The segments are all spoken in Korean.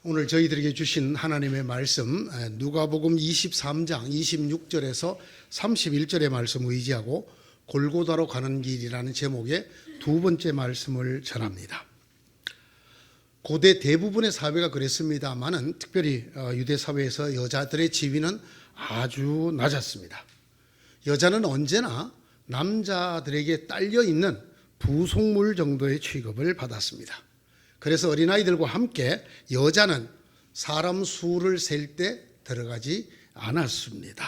오늘 저희들에게 주신 하나님의 말씀 누가복음 23장 26절에서 31절의 말씀을 의지하고 골고다로 가는 길이라는 제목의 두 번째 말씀을 전합니다. 고대 대부분의 사회가 그랬습니다만은 특별히 유대 사회에서 여자들의 지위는 아주 낮았습니다. 여자는 언제나 남자들에게 딸려 있는 부속물 정도의 취급을 받았습니다. 그래서 어린아이들과 함께 여자는 사람 수를 셀 때 들어가지 않았습니다.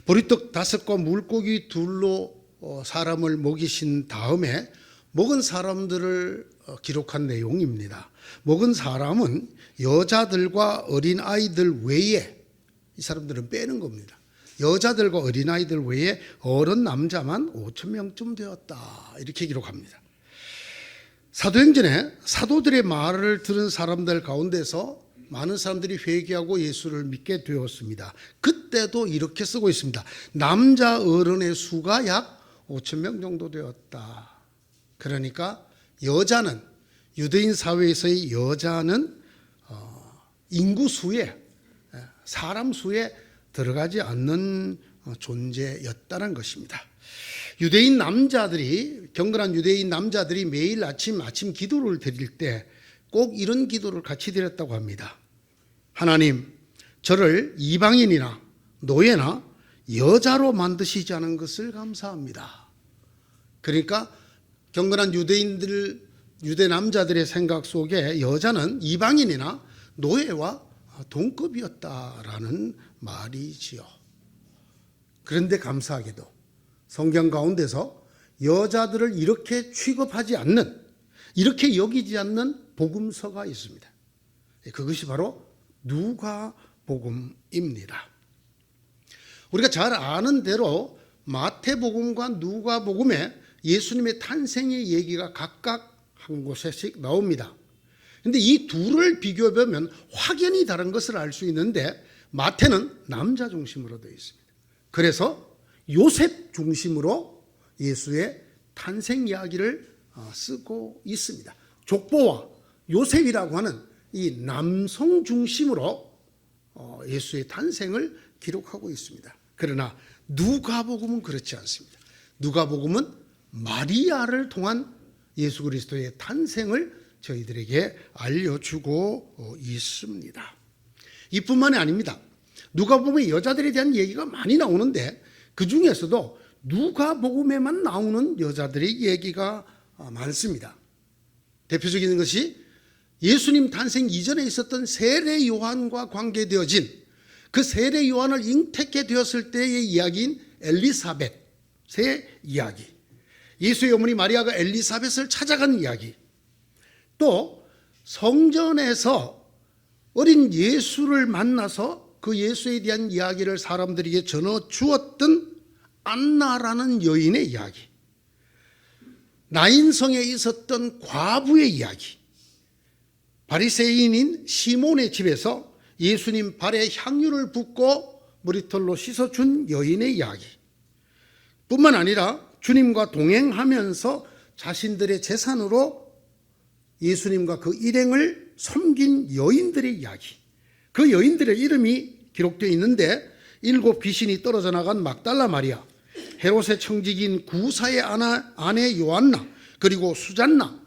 보리떡 5과 물고기 2로 사람을 먹이신 다음에 먹은 사람들을 기록한 내용입니다. 먹은 사람은 여자들과 어린아이들 외에, 이 사람들은 빼는 겁니다. 여자들과 어린아이들 외에 어른 남자만 5,000명쯤 되었다, 이렇게 기록합니다. 사도행전에 사도들의 말을 들은 사람들 가운데서 많은 사람들이 회개하고 예수를 믿게 되었습니다. 그때도 이렇게 쓰고 있습니다. 남자 어른의 수가 약 5,000명 정도 되었다. 그러니까 여자는, 유대인 사회에서의 여자는 인구 수에, 사람 수에 들어가지 않는 존재였다는 것입니다. 유대인 남자들이, 경건한 유대인 남자들이 매일 아침 기도를 드릴 때 꼭 이런 기도를 같이 드렸다고 합니다. 하나님, 저를 이방인이나 노예나 여자로 만드시지 않은 것을 감사합니다. 그러니까 경건한 유대 남자들의 생각 속에 여자는 이방인이나 노예와 동급이었다라는 말이지요. 그런데 감사하게도 성경 가운데서 여자들을 이렇게 취급하지 않는, 이렇게 여기지 않는 복음서가 있습니다. 그것이 바로 누가복음입니다. 우리가 잘 아는 대로 마태복음과 누가복음에 예수님의 탄생의 얘기가 각각 한 곳에씩 나옵니다. 그런데 이 둘을 비교해보면 확연히 다른 것을 알 수 있는데, 마태는 남자 중심으로 되어 있습니다. 그래서 요셉 중심으로 예수의 탄생 이야기를 쓰고 있습니다. 족보와 요셉이라고 하는 이 남성 중심으로 예수의 탄생을 기록하고 있습니다. 그러나 누가복음은 그렇지 않습니다. 누가복음은 마리아를 통한 예수 그리스도의 탄생을 저희들에게 알려주고 있습니다. 이뿐만이 아닙니다. 누가복음에 여자들에 대한 얘기가 많이 나오는데 그 중에서도 누가복음에만 나오는 여자들의 얘기가 많습니다. 대표적인 것이 예수님 탄생 이전에 있었던 세례 요한과 관계되어진 그 세례 요한을 잉태케 되었을 때의 이야기인 엘리사벳의 이야기, 예수의 어머니 마리아가 엘리사벳을 찾아간 이야기, 또 성전에서 어린 예수를 만나서 그 예수에 대한 이야기를 사람들에게 전해 주었던 안나라는 여인의 이야기, 나인성에 있었던 과부의 이야기, 바리새인인 시몬의 집에서 예수님 발에 향유를 붓고 머리털로 씻어준 여인의 이야기, 뿐만 아니라 주님과 동행하면서 자신들의 재산으로 예수님과 그 일행을 섬긴 여인들의 이야기, 그 여인들의 이름이 기록되어 있는데 7 귀신이 떨어져 나간 막달라 마리아, 헤롯의 청지기인 구사의 아내 요한나, 그리고 수잔나,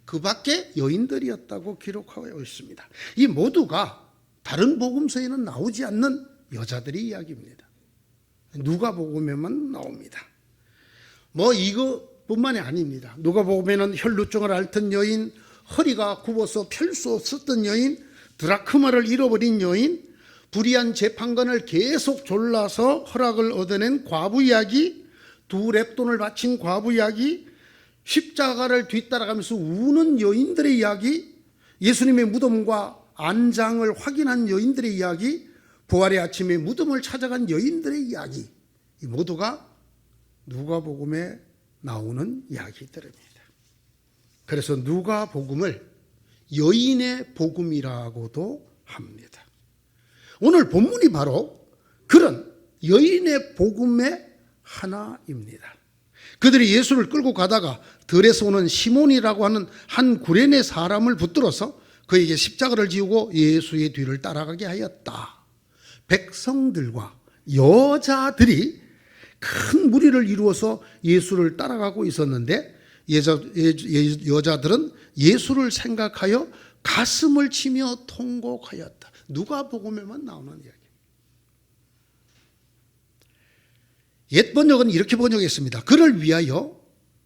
그 밖에 여인들이었다고 기록하고 있습니다. 이 모두가 다른 복음서에는 나오지 않는 여자들의 이야기입니다. 누가복음에만 나옵니다. 이것뿐만이 아닙니다. 누가복음에는 혈루증을 앓던 여인, 허리가 굽어서 펼 수 없었던 여인, 드라크마를 잃어버린 여인, 불의한 재판관을 계속 졸라서 허락을 얻어낸 과부 이야기, 2 렙돈을 바친 과부 이야기, 십자가를 뒤따라가면서 우는 여인들의 이야기, 예수님의 무덤과 안장을 확인한 여인들의 이야기, 부활의 아침에 무덤을 찾아간 여인들의 이야기, 이 모두가 누가복음에 나오는 이야기들입니다. 그래서 누가복음을 여인의 복음이라고도 합니다. 오늘 본문이 바로 그런 여인의 복음의 하나입니다. 그들이 예수를 끌고 가다가 들에서 오는 시몬이라고 하는 한 구레네 사람을 붙들어서 그에게 십자가를 지우고 예수의 뒤를 따라가게 하였다. 백성들과 여자들이 큰 무리를 이루어서 예수를 따라가고 있었는데 여자들은 예수를 생각하여 가슴을 치며 통곡하였다. 누가복음에만 나오는 이야기. 옛 번역은 이렇게 번역했습니다. 그를 위하여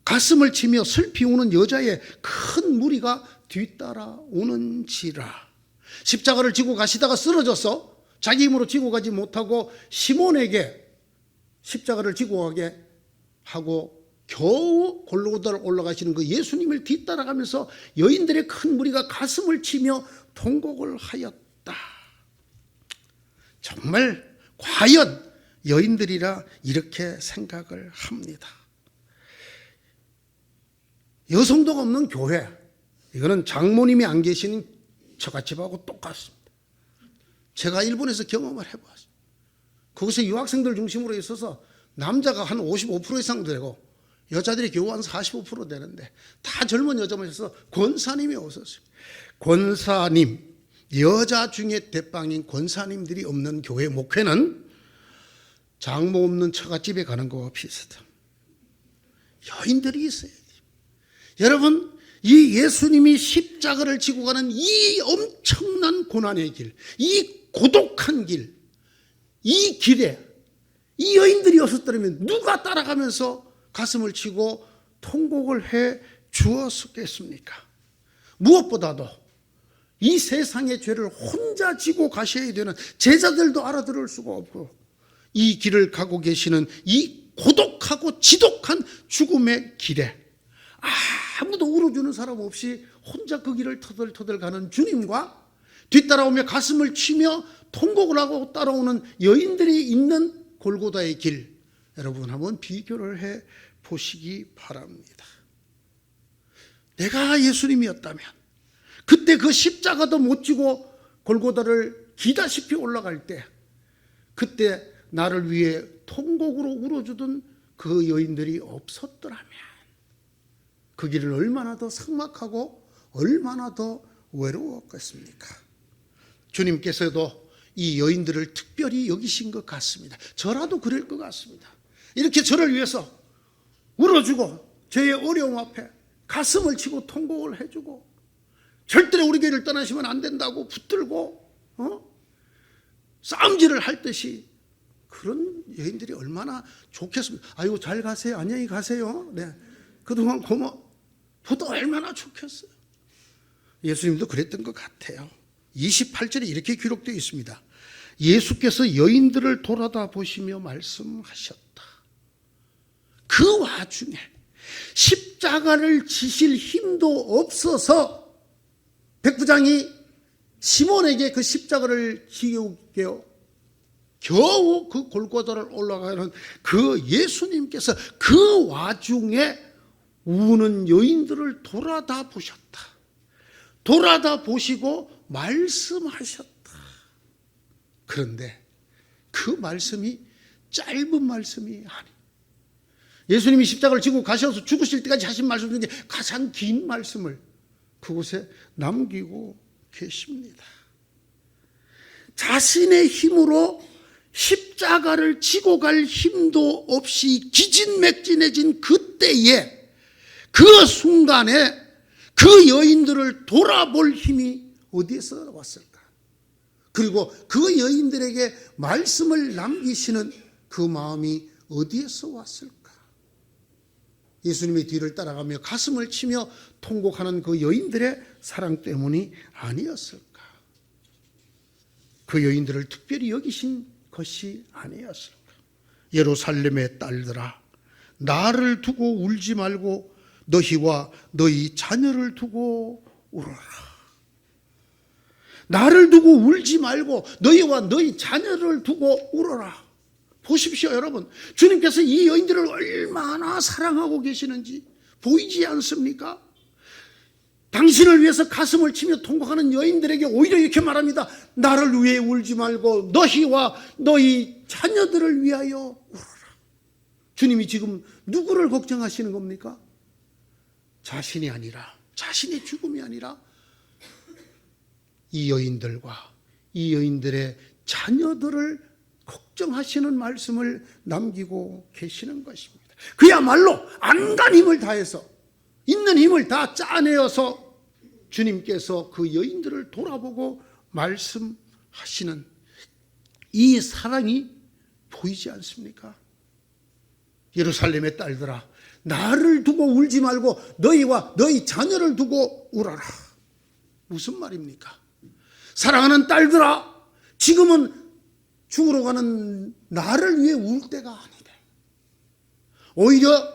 가슴을 치며 슬피 우는 여자의 큰 무리가 뒤따라 오는지라. 십자가를 지고 가시다가 쓰러져서 자기 힘으로 지고 가지 못하고 시몬에게 십자가를 지고 가게 하고 겨우 골고다를 올라가시는 그 예수님을 뒤따라가면서 여인들의 큰 무리가 가슴을 치며 통곡을 하였다. 정말 과연 여인들이라 이렇게 생각을 합니다. 여성도가 없는 교회, 이거는 장모님이 안 계시는 처갓집하고 똑같습니다. 제가 일본에서 경험을 해봤어요. 거기서 유학생들 중심으로 있어서 남자가 한 55% 이상 되고 여자들이 겨우 한 45% 되는데 다 젊은 여자만 있어서 권사님이 오셨어요. 권사님, 여자 중에 대빵인 권사님들이 없는 교회 목회는 장모 없는 처갓집에 가는 거와 비슷합니다. 여인들이 있어야 돼요. 여러분, 이 예수님이 십자가를 지고 가는 이 엄청난 고난의 길, 이 고독한 길, 이 길에 이 여인들이 없었더라면 누가 따라가면서 가슴을 치고 통곡을 해 주었겠습니까? 무엇보다도 이 세상의 죄를 혼자 지고 가셔야 되는 제자들도 알아들을 수가 없고 이 길을 가고 계시는 이 고독하고 지독한 죽음의 길에 아무도 울어주는 사람 없이 혼자 그 길을 터덜터덜 가는 주님과 뒤따라오며 가슴을 치며 통곡을 하고 따라오는 여인들이 있는 골고다의 길, 여러분 한번 비교를 해 보시기 바랍니다. 내가 예수님이었다면 그때 그 십자가도 못 지고 골고다를 기다시피 올라갈 때 그때 나를 위해 통곡으로 울어주던 그 여인들이 없었더라면 그 길을 얼마나 더 삭막하고 얼마나 더 외로웠겠습니까? 주님께서도 이 여인들을 특별히 여기신 것 같습니다. 저라도 그럴 것 같습니다. 이렇게 저를 위해서 울어주고 저의 어려움 앞에 가슴을 치고 통곡을 해주고 절대로 우리 교회를 떠나시면 안 된다고 붙들고 싸움질을 할 듯이 그런 여인들이 얼마나 좋겠습니까? 아이고 잘 가세요. 안녕히 가세요. 네, 그동안 보다 얼마나 좋겠어요. 예수님도 그랬던 것 같아요. 28절에 이렇게 기록되어 있습니다. 예수께서 여인들을 돌아다 보시며 말씀하셨다. 그 와중에 십자가를 지실 힘도 없어서 백부장이 시몬에게 그 십자가를 지우게 겨우 그 골고다를 올라가는 그 예수님께서 그 와중에 우는 여인들을 돌아다 보셨다. 돌아다 보시고 말씀하셨다. 그런데 그 말씀이 짧은 말씀이 아니에요. 예수님이 십자가를 지고 가셔서 죽으실 때까지 하신 말씀 중에 가장 긴 말씀을 그곳에 남기고 계십니다. 자신의 힘으로 십자가를 지고 갈 힘도 없이 기진맥진해진 그때에 그 순간에 그 여인들을 돌아볼 힘이 어디에서 왔을까? 그리고 그 여인들에게 말씀을 남기시는 그 마음이 어디에서 왔을까? 예수님의 뒤를 따라가며 가슴을 치며 통곡하는 그 여인들의 사랑 때문이 아니었을까? 그 여인들을 특별히 여기신 것이 아니었을까? 예루살렘의 딸들아, 나를 두고 울지 말고 너희와 너희 자녀를 두고 울어라. 나를 두고 울지 말고 너희와 너희 자녀를 두고 울어라. 보십시오, 여러분. 주님께서 이 여인들을 얼마나 사랑하고 계시는지 보이지 않습니까? 당신을 위해서 가슴을 치며 통곡하는 여인들에게 오히려 이렇게 말합니다. 나를 위해 울지 말고 너희와 너희 자녀들을 위하여 울어라. 주님이 지금 누구를 걱정하시는 겁니까? 자신이 아니라, 자신의 죽음이 아니라 이 여인들과 이 여인들의 자녀들을 걱정하시는 말씀을 남기고 계시는 것입니다. 그야말로 안간 힘을 다해서 있는 힘을 다 짜내어서 주님께서 그 여인들을 돌아보고 말씀하시는 이 사랑이 보이지 않습니까? 예루살렘의 딸들아, 나를 두고 울지 말고 너희와 너희 자녀를 두고 울어라. 무슨 말입니까? 사랑하는 딸들아, 지금은 죽으러 가는 나를 위해 울 때가 아니다. 오히려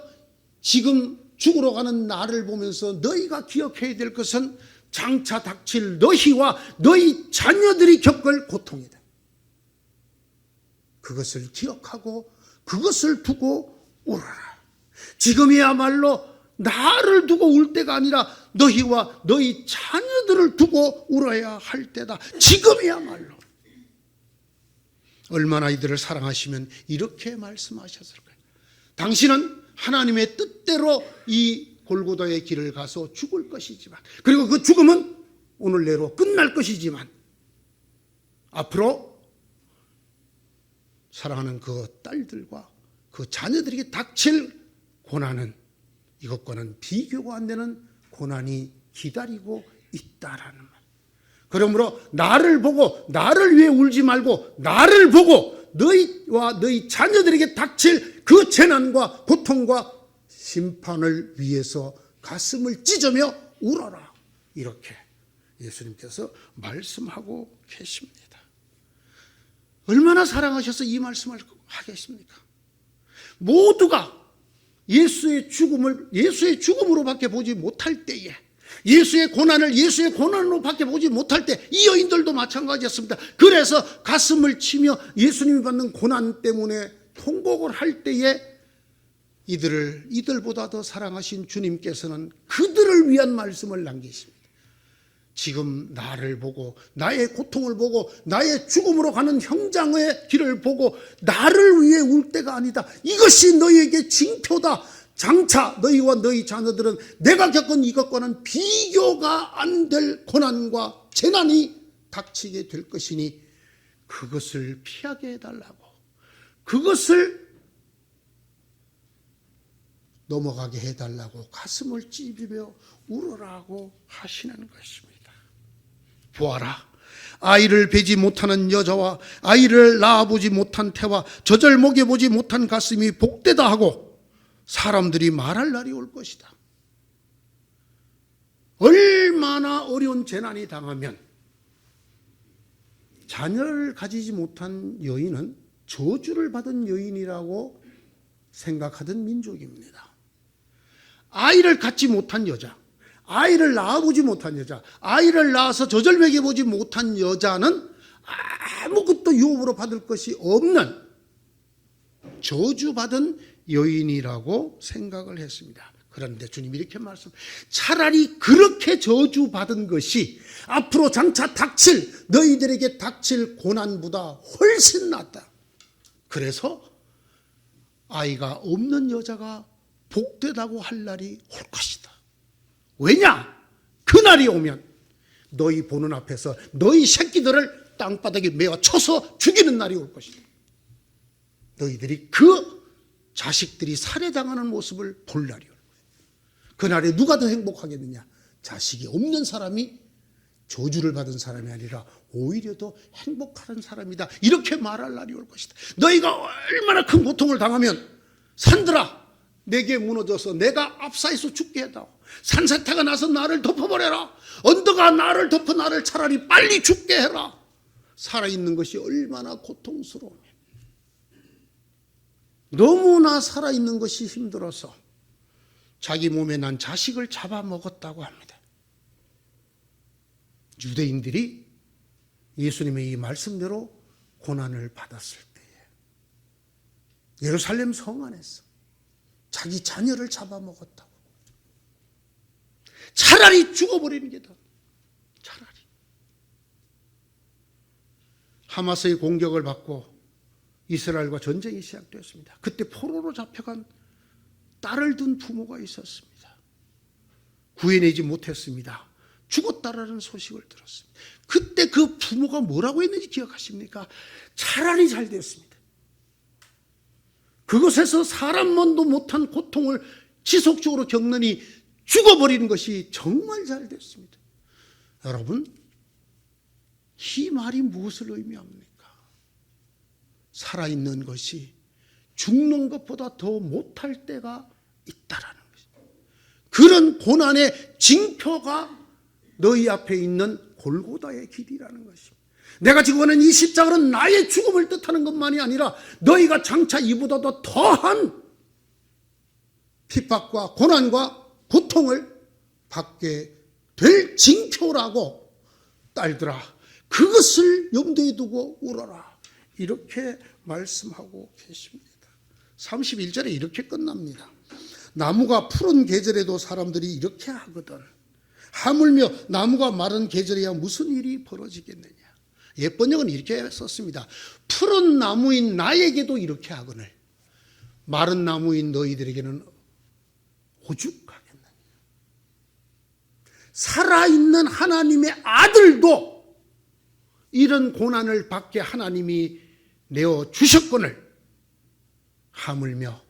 지금 죽으러 가는 나를 보면서 너희가 기억해야 될 것은 장차 닥칠 너희와 너희 자녀들이 겪을 고통이다. 그것을 기억하고 그것을 두고 울어라. 지금이야말로 나를 두고 울 때가 아니라 너희와 너희 자녀들을 두고 울어야 할 때다. 지금이야말로. 얼마나 이들을 사랑하시면 이렇게 말씀하셨을까요? 당신은 하나님의 뜻대로 이 골고다의 길을 가서 죽을 것이지만, 그리고 그 죽음은 오늘 내로 끝날 것이지만, 앞으로 사랑하는 그 딸들과 그 자녀들에게 닥칠 고난은 이것과는 비교가 안 되는 고난이 기다리고 있다라는 말. 그러므로 나를 보고 나를 위해 울지 말고 나를 보고 너희와 너희 자녀들에게 닥칠 그 재난과 고통과 심판을 위해서 가슴을 찢으며 울어라. 이렇게 예수님께서 말씀하고 계십니다. 얼마나 사랑하셔서 이 말씀을 하겠습니까? 모두가 예수의 죽음으로밖에 보지 못할 때에, 예수의 고난을 예수의 고난으로밖에 보지 못할 때, 이 여인들도 마찬가지였습니다. 그래서 가슴을 치며 예수님이 받는 고난 때문에 통곡을 할 때에 이들보다 더 사랑하신 주님께서는 그들을 위한 말씀을 남기십니다. 지금 나를 보고 나의 고통을 보고 나의 죽음으로 가는 형장의 길을 보고 나를 위해 울 때가 아니다. 이것이 너희에게 징표다. 장차 너희와 너희 자녀들은 내가 겪은 이것과는 비교가 안 될 고난과 재난이 닥치게 될 것이니 그것을 피하게 해달라고, 그것을 넘어가게 해달라고 가슴을 찢으며 울으라고 하시는 것입니다. 보아라, 아이를 베지 못하는 여자와 아이를 낳아보지 못한 태와 젖을 먹여보지 못한 가슴이 복되다 하고 사람들이 말할 날이 올 것이다. 얼마나 어려운 재난이 당하면 자녀를 가지지 못한 여인은 저주를 받은 여인이라고 생각하던 민족입니다. 아이를 갖지 못한 여자, 아이를 낳아보지 못한 여자, 아이를 낳아서 젖을 먹여보지 못한 여자는 아무것도 유업으로 받을 것이 없는 저주받은 여인이라고 생각을 했습니다. 그런데 주님이 이렇게 차라리 그렇게 저주받은 것이 앞으로 장차 너희들에게 닥칠 고난보다 훨씬 낫다. 그래서 아이가 없는 여자가 복되다고 할 날이 올 것이다. 왜냐? 그날이 오면 너희 보는 앞에서 너희 새끼들을 땅바닥에 메어 쳐서 죽이는 날이 올 것이다. 너희들이 그 자식들이 살해당하는 모습을 볼 날이 올 거예요. 그날에 누가 더 행복하겠느냐? 자식이 없는 사람이 저주를 받은 사람이 아니라 오히려 더 행복한 사람이다. 이렇게 말할 날이 올 것이다. 너희가 얼마나 큰 고통을 당하면 산들아, 내게 무너져서 내가 압사해서 죽게 해다오. 산사태가 나서 나를 덮어버려라. 언덕아, 나를 덮어 나를 차라리 빨리 죽게 해라. 살아있는 것이 얼마나 고통스러우냐. 너무나 살아있는 것이 힘들어서 자기 몸에 난 자식을 잡아먹었다고 합니다. 유대인들이 예수님의 이 말씀대로 고난을 받았을 때에 예루살렘 성 안에서 자기 자녀를 잡아먹었다고. 차라리 죽어버리는 게 더. 차라리. 하마스의 공격을 받고 이스라엘과 전쟁이 시작되었습니다. 그때 포로로 잡혀간 딸을 둔 부모가 있었습니다. 구해내지 못했습니다. 죽었다라는 소식을 들었습니다. 그때 그 부모가 뭐라고 했는지 기억하십니까? 차라리 잘 되었습니다. 그것에서 사람만도 못한 고통을 지속적으로 겪느니 죽어버리는 것이 정말 잘 됐습니다. 여러분, 이 말이 무엇을 의미합니까? 살아있는 것이 죽는 것보다 더 못할 때가 있다라는 것입니다. 그런 고난의 징표가 너희 앞에 있는 골고다의 길이라는 것입니다. 내가 지금 하는 이 십자가는 나의 죽음을 뜻하는 것만이 아니라 너희가 장차 이보다도 더한 핍박과 고난과 고통을 받게 될 징표라고 딸들아 그것을 염두에 두고 울어라 이렇게 말씀하고 계십니다. 31절에 이렇게 끝납니다. 나무가 푸른 계절에도 사람들이 이렇게 하거든 하물며 나무가 마른 계절에야 무슨 일이 벌어지겠느냐. 옛번역은 이렇게 썼습니다. 푸른 나무인 나에게도 이렇게 하거늘 마른 나무인 너희들에게는 오죽하겠느냐. 살아있는 하나님의 아들도 이런 고난을 받게 하나님이 내어주셨거늘 하물며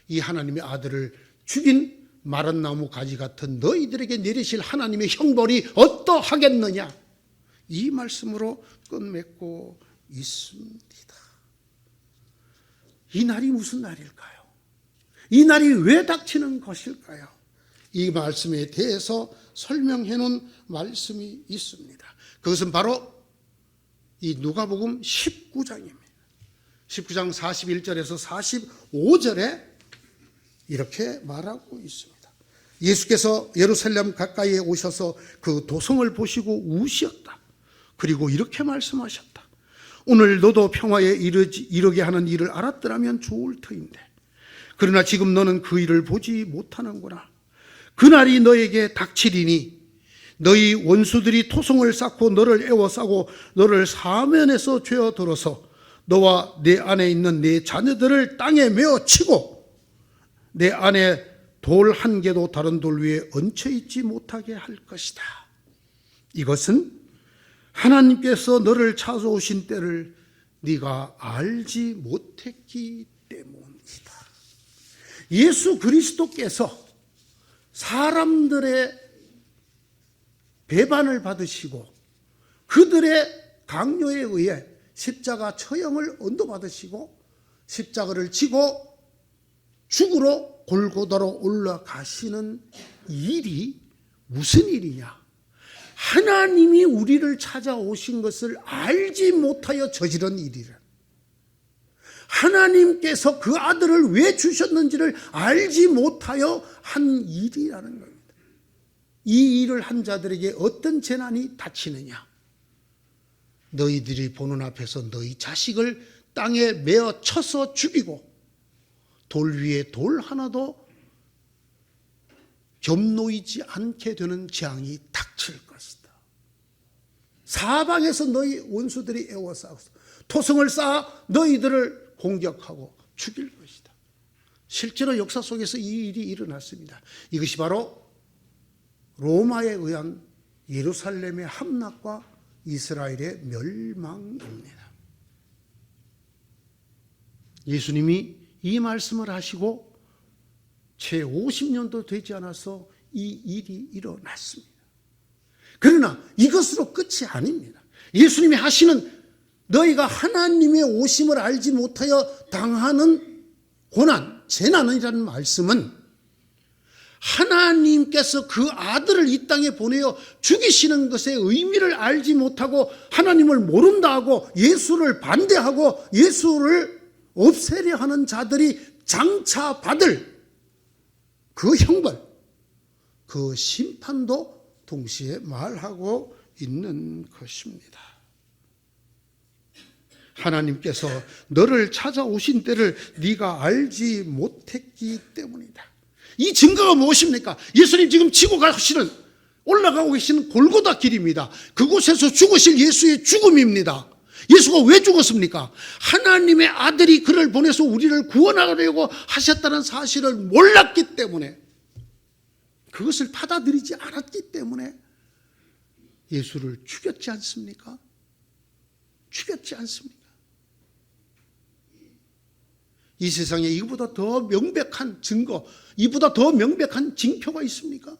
이 하나님의 아들을 죽인 마른 나무 가지 같은 너희들에게 내리실 하나님의 형벌이 어떠하겠느냐. 이 말씀으로 끝맺고 있습니다. 이 날이 무슨 날일까요? 이 날이 왜 닥치는 것일까요? 이 말씀에 대해서 설명해 놓은 말씀이 있습니다. 그것은 바로 이 누가복음 19장입니다. 19장 41절에서 45절에 이렇게 말하고 있습니다. 예수께서 예루살렘 가까이에 오셔서 그 도성을 보시고 우시었다. 그리고 이렇게 말씀하셨다. 오늘 너도 평화에 이르게 하는 일을 알았더라면 좋을 터인데 그러나 지금 너는 그 일을 보지 못하는구나. 그날이 너에게 닥치리니 너희 원수들이 토성을 쌓고 너를 애워싸고 너를 사면에서 죄어들어서 너와 내 안에 있는 내 자녀들을 땅에 메어치고 내 안에 돌 한 개도 다른 돌 위에 얹혀있지 못하게 할 것이다. 이것은 하나님께서 너를 찾아오신 때를 네가 알지 못했기 때문이다. 예수 그리스도께서 사람들의 배반을 받으시고 그들의 강요에 의해 십자가 처형을 언도받으시고 십자가를 지고 죽으러 골고다로 올라가시는 일이 무슨 일이냐? 하나님이 우리를 찾아오신 것을 알지 못하여 저지른 일이라. 하나님께서 그 아들을 왜 주셨는지를 알지 못하여 한 일이라는 겁니다. 이 일을 한 자들에게 어떤 재난이 닥치느냐? 너희들이 보는 앞에서 너희 자식을 땅에 메어 쳐서 죽이고 돌 위에 돌 하나도 겹놓이지 않게 되는 재앙이 닥칠 것이다. 사방에서 너희 원수들이 애워싸서 토성을 쌓아 너희들을 공격하고 죽일 것이다. 실제로 역사 속에서 이 일이 일어났습니다. 이것이 바로 로마에 의한 예루살렘의 함락과 이스라엘의 멸망입니다. 예수님이 이 말씀을 하시고 채 50년도 되지 않아서 이 일이 일어났습니다. 그러나 이것으로 끝이 아닙니다. 예수님이 하시는 너희가 하나님의 오심을 알지 못하여 당하는 고난, 재난이라는 말씀은 하나님께서 그 아들을 이 땅에 보내어 죽이시는 것의 의미를 알지 못하고 하나님을 모른다 하고 예수를 반대하고 예수를 없애려 하는 자들이 장차 받을 그 형벌, 그 심판도 동시에 말하고 있는 것입니다. 하나님께서 너를 찾아오신 때를 네가 알지 못했기 때문이다. 이 증거가 무엇입니까? 예수님 지금 지고 가시는, 올라가고 계시는 골고다 길입니다. 그곳에서 죽으실 예수의 죽음입니다. 예수가 왜 죽었습니까? 하나님의 아들이 그를 보내서 우리를 구원하려고 하셨다는 사실을 몰랐기 때문에, 그것을 받아들이지 않았기 때문에 예수를 죽였지 않습니까? 죽였지 않습니까? 이 세상에 이보다 더 명백한 증거, 이보다 더 명백한 징표가 있습니까?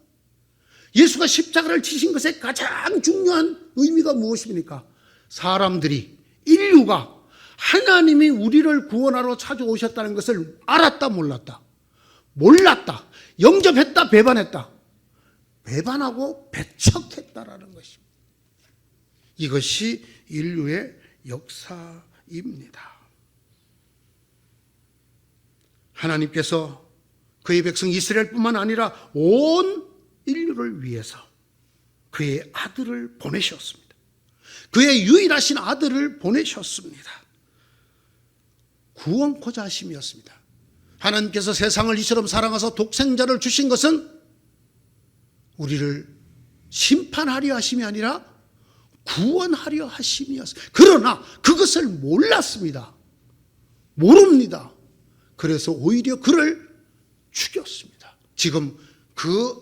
예수가 십자가를 지신 것의 가장 중요한 의미가 무엇입니까? 사람들이, 인류가 하나님이 우리를 구원하러 찾아오셨다는 것을 알았다, 몰랐다? 몰랐다. 영접했다, 배반했다. 배반하고 배척했다라는 것입니다. 이것이 인류의 역사입니다. 하나님께서 그의 백성 이스라엘뿐만 아니라 온 인류를 위해서 그의 아들을 보내셨습니다. 그의 유일하신 아들을 보내셨습니다. 구원코자 하심이었습니다. 하나님께서 세상을 이처럼 사랑하사 독생자를 주신 것은 우리를 심판하려 하심이 아니라 구원하려 하심이었습니다. 그러나 그것을 몰랐습니다. 모릅니다. 그래서 오히려 그를 죽였습니다. 지금 그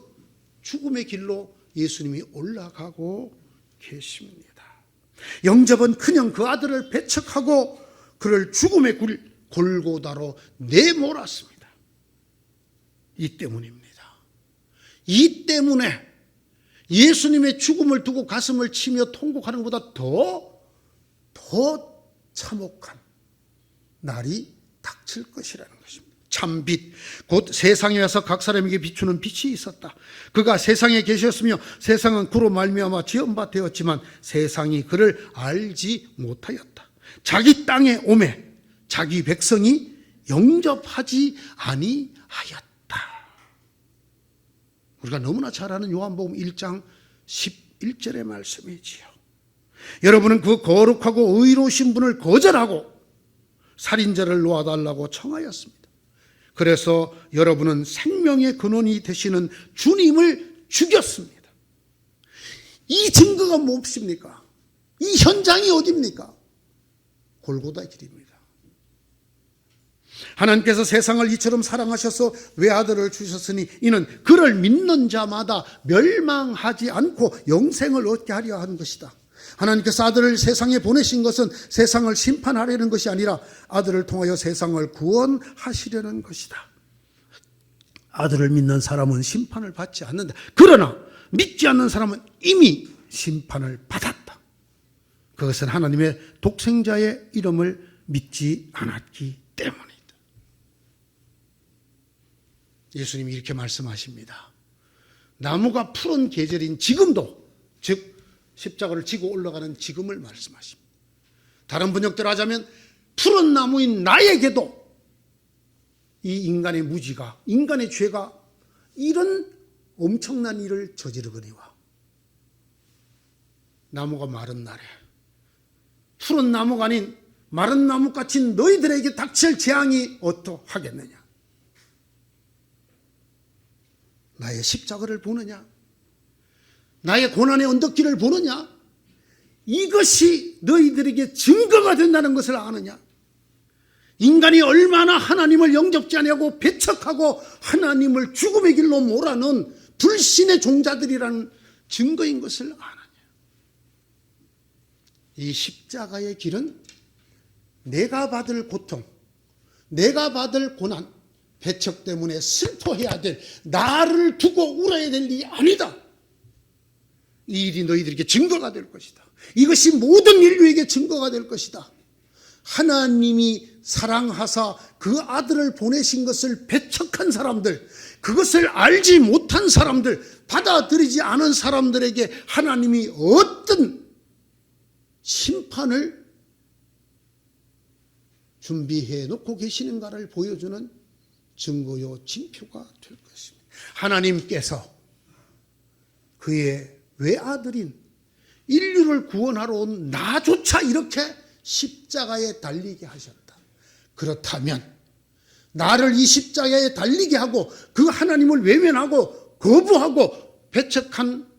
죽음의 길로 예수님이 올라가고 계십니다. 영접은 그냥 그 아들을 배척하고 그를 죽음의 굴 골고다로 내몰았습니다. 이 때문입니다. 이 때문에 예수님의 죽음을 두고 가슴을 치며 통곡하는 것보다 더 참혹한 날이 닥칠 것이라는 것입니다. 참빛 곧 세상에 와서 각 사람에게 비추는 빛이 있었다. 그가 세상에 계셨으며 세상은 그로 말미암아 지은 바 되었지만 세상이 그를 알지 못하였다. 자기 땅에 오매 자기 백성이 영접하지 아니하였다. 우리가 너무나 잘 아는 요한복음 1장 11절의 말씀이지요. 여러분은 그 거룩하고 의로우신 분을 거절하고 살인자를 놓아달라고 청하였습니다. 그래서 여러분은 생명의 근원이 되시는 주님을 죽였습니다. 이 증거가 무엇입니까? 이 현장이 어디입니까? 골고다 길입니다. 하나님께서 세상을 이처럼 사랑하셔서 외아들을 주셨으니 이는 그를 믿는 자마다 멸망하지 않고 영생을 얻게 하려 하는 것이다. 하나님께서 아들을 세상에 보내신 것은 세상을 심판하려는 것이 아니라 아들을 통하여 세상을 구원하시려는 것이다. 아들을 믿는 사람은 심판을 받지 않는다. 그러나 믿지 않는 사람은 이미 심판을 받았다. 그것은 하나님의 독생자의 이름을 믿지 않았기 때문이다. 예수님이 이렇게 말씀하십니다. 나무가 푸른 계절인 지금도, 즉 십자가를 지고 올라가는 지금을 말씀하십니다. 다른 번역대로 하자면 푸른 나무인 나에게도 이 인간의 무지가, 인간의 죄가 이런 엄청난 일을 저지르거니와 나무가 마른 날에 푸른 나무가 아닌 마른 나무같이 너희들에게 닥칠 재앙이 어떠하겠느냐? 나의 십자가를 보느냐? 나의 고난의 언덕길을 보느냐? 이것이 너희들에게 증거가 된다는 것을 아느냐? 인간이 얼마나 하나님을 영접지 아니하고 배척하고 하나님을 죽음의 길로 몰아넣은 불신의 종자들이라는 증거인 것을 아느냐? 이 십자가의 길은 내가 받을 고통, 내가 받을 고난, 배척 때문에 슬퍼해야 될, 나를 두고 울어야 될 일이 아니다. 이 일이 너희들에게 증거가 될 것이다. 이것이 모든 인류에게 증거가 될 것이다. 하나님이 사랑하사 그 아들을 보내신 것을 배척한 사람들, 그것을 알지 못한 사람들, 받아들이지 않은 사람들에게 하나님이 어떤 심판을 준비해 놓고 계시는가를 보여주는 증거요 징표가 될 것입니다. 하나님께서 그의 외아들인 인류를 구원하러 온 나조차 이렇게 십자가에 달리게 하셨다. 그렇다면 나를 이 십자가에 달리게 하고 그 하나님을 외면하고 거부하고 배척한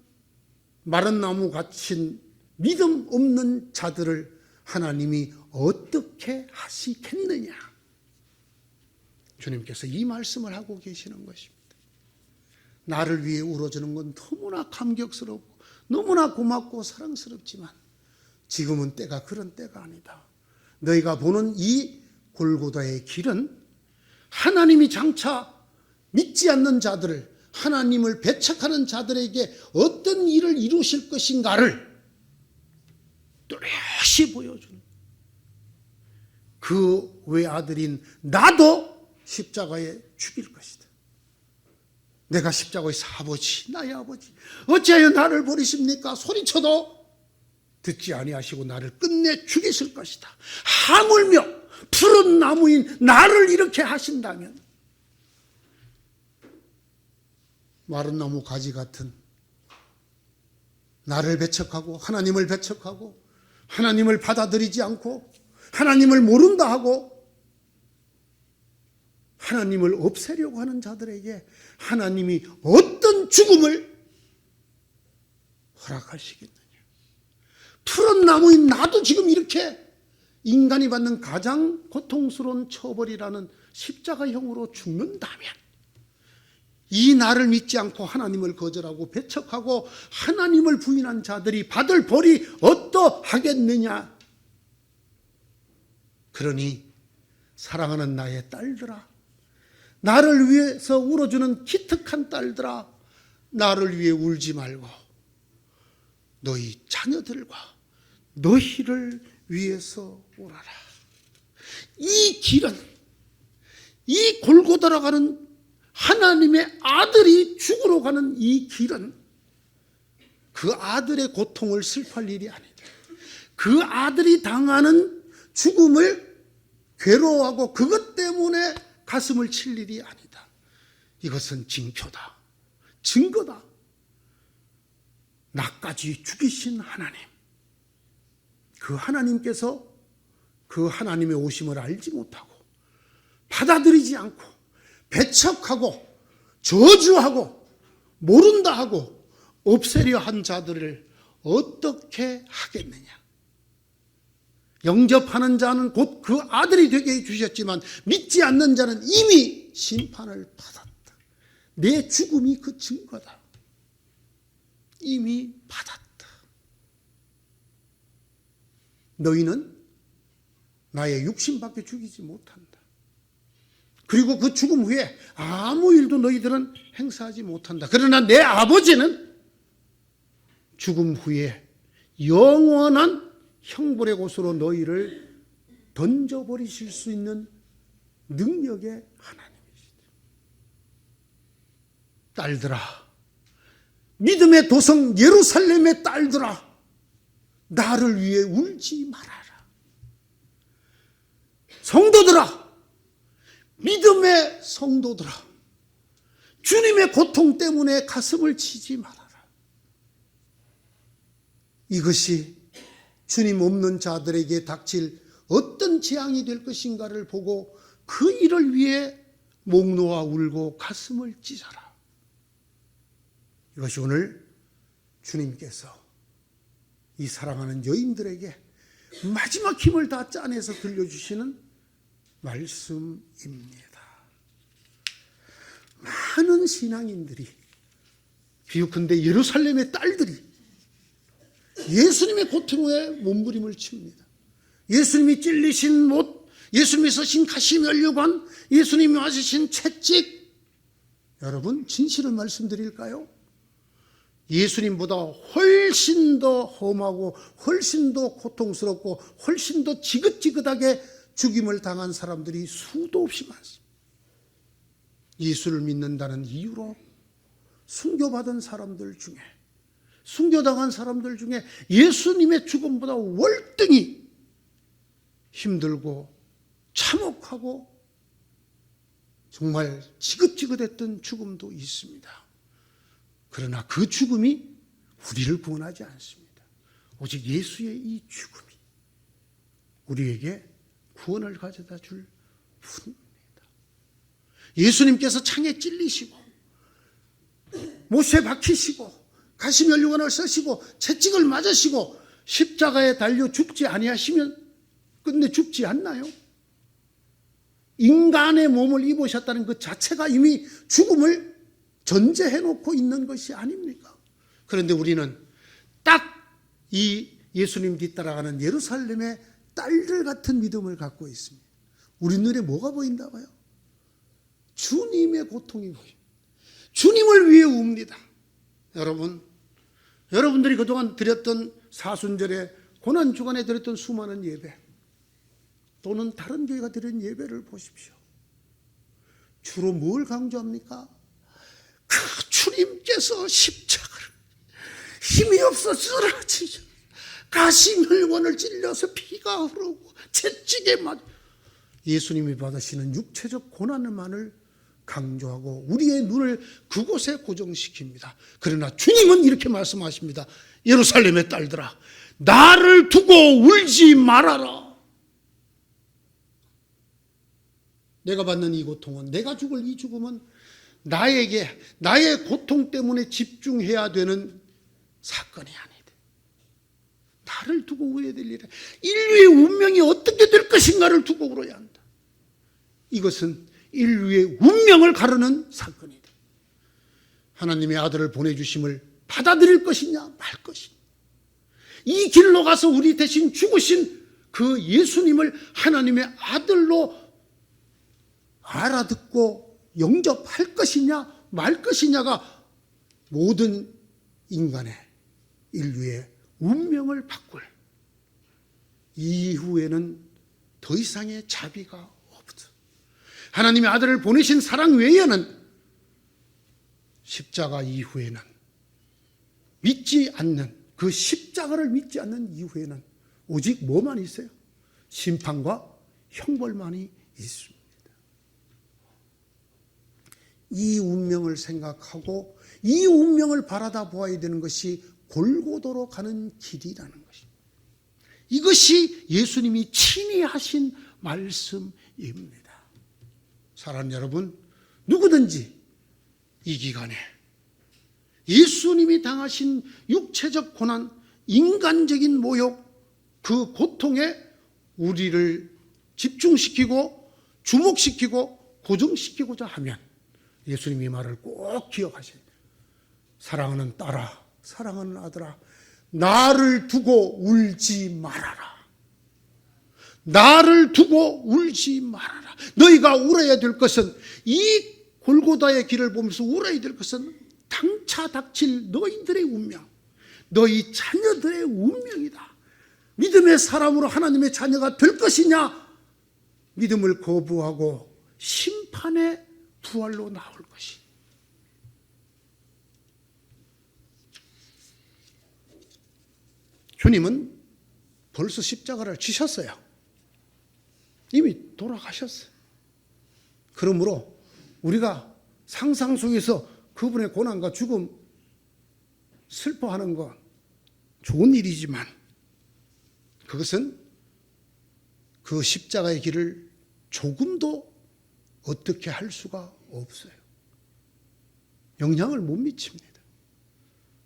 마른 나무 같은 믿음 없는 자들을 하나님이 어떻게 하시겠느냐? 주님께서 이 말씀을 하고 계시는 것입니다. 나를 위해 울어주는 건 너무나 감격스럽고 너무나 고맙고 사랑스럽지만 지금은 때가 그런 때가 아니다. 너희가 보는 이 골고다의 길은 하나님이 장차 믿지 않는 자들을, 하나님을 배척하는 자들에게 어떤 일을 이루실 것인가를 뚜렷이 보여주는, 그 외아들인 나도 십자가에 죽일 것이다. 내가 십자가에서 아버지, 나의 아버지, 어찌하여 나를 버리십니까? 소리쳐도 듣지 아니하시고 나를 끝내 죽이실 것이다. 하물며 푸른 나무인 나를 이렇게 하신다면, 마른 나무 가지 같은 나를 배척하고 하나님을 배척하고 하나님을 받아들이지 않고 하나님을 모른다 하고 하나님을 없애려고 하는 자들에게 하나님이 어떤 죽음을 허락하시겠느냐. 푸른 나무인 나도 지금 이렇게 인간이 받는 가장 고통스러운 처벌이라는 십자가형으로 죽는다면, 이 나를 믿지 않고 하나님을 거절하고 배척하고 하나님을 부인한 자들이 받을 벌이 어떠하겠느냐. 그러니 사랑하는 나의 딸들아, 나를 위해서 울어주는 기특한 딸들아, 나를 위해 울지 말고 너희 자녀들과 너희를 위해서 울어라. 이 길은, 이 골고다로 가는 하나님의 아들이 죽으러 가는 이 길은 그 아들의 고통을 슬퍼할 일이 아니다. 그 아들이 당하는 죽음을 괴로워하고 그것 때문에 가슴을 칠 일이 아니다. 이것은 징표다. 증거다. 나까지 죽이신 하나님, 그 하나님께서 그 하나님의 오심을 알지 못하고 받아들이지 않고 배척하고 저주하고 모른다 하고 없애려 한 자들을 어떻게 하겠느냐. 영접하는 자는 곧 그 아들이 되게 해주셨지만 믿지 않는 자는 이미 심판을 받았다. 내 죽음이 그 증거다. 이미 받았다. 너희는 나의 육신밖에 죽이지 못한다. 그리고 그 죽음 후에 아무 일도 너희들은 행사하지 못한다. 그러나 내 아버지는 죽음 후에 영원한 형벌의 곳으로 너희를 던져버리실 수 있는 능력의 하나님이시다. 딸들아, 믿음의 도성 예루살렘의 딸들아, 나를 위해 울지 말아라. 성도들아, 믿음의 성도들아, 주님의 고통 때문에 가슴을 치지 말아라. 이것이 주님 없는 자들에게 닥칠 어떤 재앙이 될 것인가를 보고 그 일을 위해 목 놓아 울고 가슴을 찢어라. 이것이 오늘 주님께서 이 사랑하는 여인들에게 마지막 힘을 다 짜내서 들려주시는 말씀입니다. 많은 신앙인들이, 비유컨대 예루살렘의 딸들이 예수님의 고통에 몸부림을 칩니다. 예수님이 찔리신 못, 예수님이 서신 가시면류관, 예수님이 맞으신 채찍. 여러분, 진실을 말씀드릴까요? 예수님보다 훨씬 더 험하고 훨씬 더 고통스럽고 훨씬 더 지긋지긋하게 죽임을 당한 사람들이 수도 없이 많습니다. 예수를 믿는다는 이유로 순교받은 사람들 중에, 순교당한 사람들 중에 예수님의 죽음보다 월등히 힘들고 참혹하고 정말 지긋지긋했던 죽음도 있습니다. 그러나 그 죽음이 우리를 구원하지 않습니다. 오직 예수의 이 죽음이 우리에게 구원을 가져다 줄 분입니다. 예수님께서 창에 찔리시고 못에 박히시고 가시면류관을 쓰시고 채찍을 맞으시고 십자가에 달려 죽지 아니하시면 끝내 죽지 않나요? 인간의 몸을 입으셨다는 그 자체가 이미 죽음을 전제해놓고 있는 것이 아닙니까? 그런데 우리는 딱 이 예수님 뒤따라가는 예루살렘의 딸들 같은 믿음을 갖고 있습니다. 우리 눈에 뭐가 보인다고요? 주님의 고통이 보입니다. 주님을 위해 웁니다. 여러분들이 그동안 드렸던 사순절에 고난주간에 드렸던 수많은 예배, 또는 다른 교회가 드린 예배를 보십시오. 주로 뭘 강조합니까? 그 주님께서 십자가를 힘이 없어 쓰러지셔, 가시멸관을 찔려서 피가 흐르고 채찍에 맞아 예수님이 받으시는 육체적 고난만을 강조하고 우리의 눈을 그곳에 고정시킵니다. 그러나 주님은 이렇게 말씀하십니다. 예루살렘의 딸들아, 나를 두고 울지 말아라. 내가 받는 이 고통은, 내가 죽을 이 죽음은 나의 고통 때문에 집중해야 되는 사건이 아니다. 나를 두고 울어야 될 일이다. 인류의 운명이 어떻게 될 것인가를 두고 울어야 한다. 이것은 인류의 운명을 가르는 사건이다. 하나님의 아들을 보내주심을 받아들일 것이냐 말 것이냐. 이 길로 가서 우리 대신 죽으신 그 예수님을 하나님의 아들로 알아듣고 영접할 것이냐 말 것이냐가 모든 인간의, 인류의 운명을 바꿀, 이후에는 더 이상의 자비가 없어. 하나님의 아들을 보내신 사랑 외에는, 십자가 이후에는, 믿지 않는, 그 십자가를 믿지 않는 이후에는 오직 뭐만 있어요? 심판과 형벌만이 있습니다. 이 운명을 생각하고 이 운명을 바라다 보아야 되는 것이 골고도로 가는 길이라는 것입니다. 이것이 예수님이 친히 하신 말씀입니다. 사랑하는 여러분, 누구든지 이 기간에 예수님이 당하신 육체적 고난, 인간적인 모욕, 그 고통에 우리를 집중시키고 주목시키고 고정시키고자 하면 예수님이 말을 꼭 기억하셔야 돼요. 사랑하는 딸아, 사랑하는 아들아, 나를 두고 울지 말아라. 나를 두고 울지 말아라. 너희가 울어야 될 것은, 이 골고다의 길을 보면서 울어야 될 것은 당차 닥칠 너희들의 운명, 너희 자녀들의 운명이다. 믿음의 사람으로 하나님의 자녀가 될 것이냐, 믿음을 거부하고 심판의 부활로 나올 것이. 주님은 벌써 십자가를 지셨어요. 이미 돌아가셨어요. 그러므로 우리가 상상 속에서 그분의 고난과 죽음 슬퍼하는 건 좋은 일이지만, 그것은 그 십자가의 길을 조금도 어떻게 할 수가 없어요. 영향을 못 미칩니다.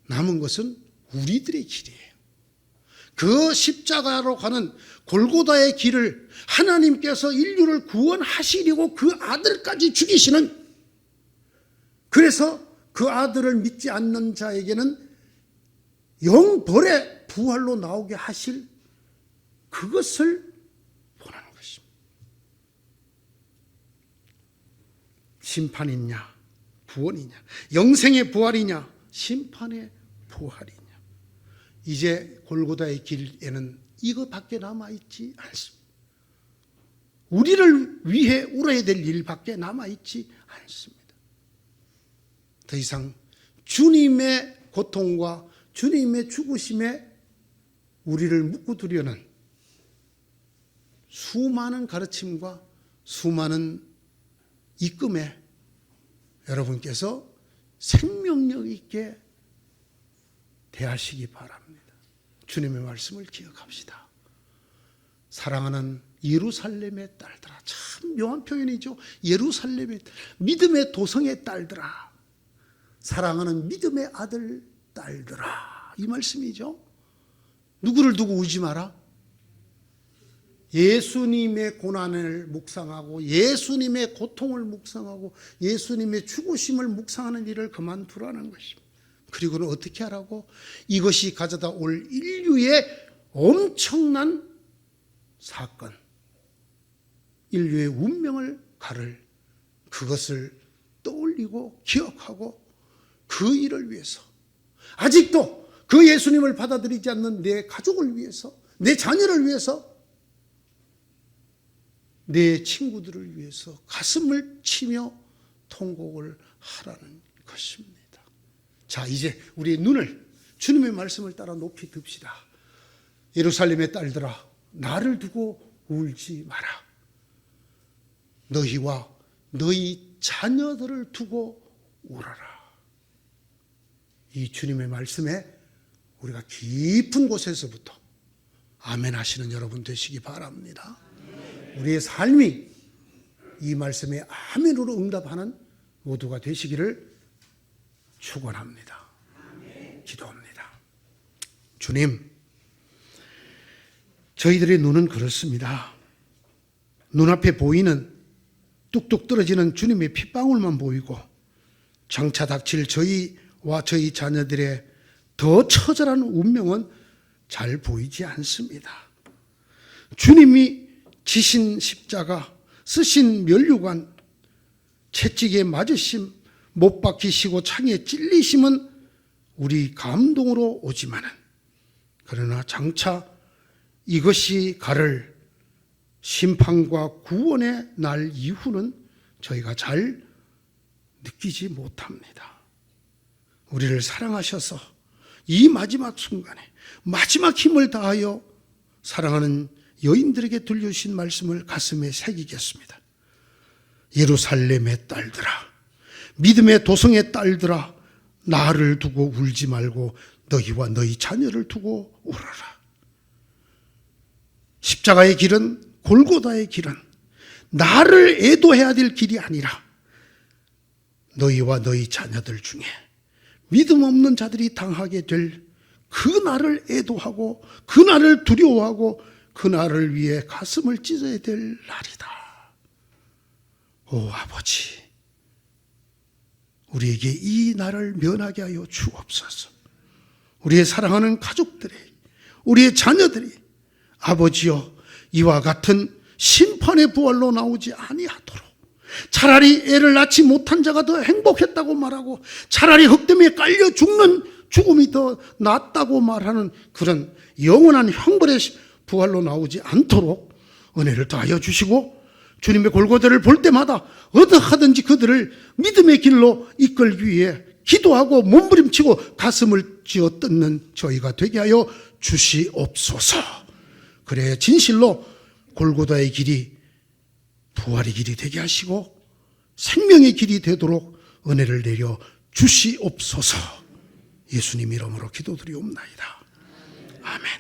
남은 것은 우리들의 길이에요. 그 십자가로 가는 골고다의 길을 하나님께서 인류를 구원하시려고 그 아들까지 죽이시는, 그래서 그 아들을 믿지 않는 자에게는 영벌의 부활로 나오게 하실 그것을 원하는 것입니다. 심판이냐 구원이냐, 영생의 부활이냐 심판의 부활이냐. 이제 골고다의 길에는 이것밖에 남아있지 않습니다. 우리를 위해 울어야 될 일밖에 남아있지 않습니다. 더 이상 주님의 고통과 주님의 죽으심에 우리를 묶어두려는 수많은 가르침과 수많은 이끔에 여러분께서 생명력 있게 대하시기 바랍니다. 주님의 말씀을 기억합시다. 사랑하는 예루살렘의 딸들아. 참 묘한 표현이죠. 예루살렘의 믿음의 도성의 딸들아, 사랑하는 믿음의 아들 딸들아, 이 말씀이죠. 누구를 두고 울지 마라? 예수님의 고난을 묵상하고 예수님의 고통을 묵상하고 예수님의 죽으심을 묵상하는 일을 그만두라는 것입니다. 그리고는 어떻게 하라고? 이것이 가져다 올 인류의 엄청난 사건, 인류의 운명을 가를 그것을 떠올리고 기억하고 그 일을 위해서, 아직도 그 예수님을 받아들이지 않는 내 가족을 위해서, 내 자녀를 위해서, 내 친구들을 위해서 가슴을 치며 통곡을 하라는 것입니다. 자, 이제 우리의 눈을 주님의 말씀을 따라 높이 듭시다. 예루살렘의 딸들아, 나를 두고 울지 마라. 너희와 너희 자녀들을 두고 울어라. 이 주님의 말씀에 우리가 깊은 곳에서부터 아멘 하시는 여러분 되시기 바랍니다. 우리의 삶이 이 말씀에 아멘으로 응답하는 모두가 되시기를 축원합니다. 기도합니다. 주님, 저희들의 눈은 그렇습니다. 눈앞에 보이는 뚝뚝 떨어지는 주님의 핏방울만 보이고 장차 닥칠 저희와 저희 자녀들의 더 처절한 운명은 잘 보이지 않습니다. 주님이 지신 십자가, 쓰신 면류관, 채찍에 맞으심, 못 박히시고 창에 찔리심은 우리 감동으로 오지만은, 그러나 장차 이것이 가를 심판과 구원의 날 이후는 저희가 잘 느끼지 못합니다. 우리를 사랑하셔서 이 마지막 순간에 마지막 힘을 다하여 사랑하는 여인들에게 들려주신 말씀을 가슴에 새기겠습니다. 예루살렘의 딸들아, 믿음의 도성의 딸들아, 나를 두고 울지 말고 너희와 너희 자녀를 두고 울어라. 십자가의 길은, 골고다의 길은 나를 애도해야 될 길이 아니라 너희와 너희 자녀들 중에 믿음 없는 자들이 당하게 될 그 날을 애도하고 그 날을 두려워하고 그 날을 위해 가슴을 찢어야 될 날이다. 오 아버지, 우리에게 이 날을 면하게 하여 주옵소서. 우리의 사랑하는 가족들이, 우리의 자녀들이 아버지여 이와 같은 심판의 부활로 나오지 아니하도록, 차라리 애를 낳지 못한 자가 더 행복했다고 말하고 차라리 흙더미에 깔려 죽는 죽음이 더 낫다고 말하는 그런 영원한 형벌의 부활로 나오지 않도록 은혜를 더하여 주시고, 주님의 골고다를 볼 때마다 어떠하든지 그들을 믿음의 길로 이끌기 위해 기도하고 몸부림치고 가슴을 쥐어 뜯는 저희가 되게 하여 주시옵소서. 그래 진실로 골고다의 길이 부활의 길이 되게 하시고 생명의 길이 되도록 은혜를 내려 주시옵소서. 예수님 이름으로 기도드리옵나이다. 아멘.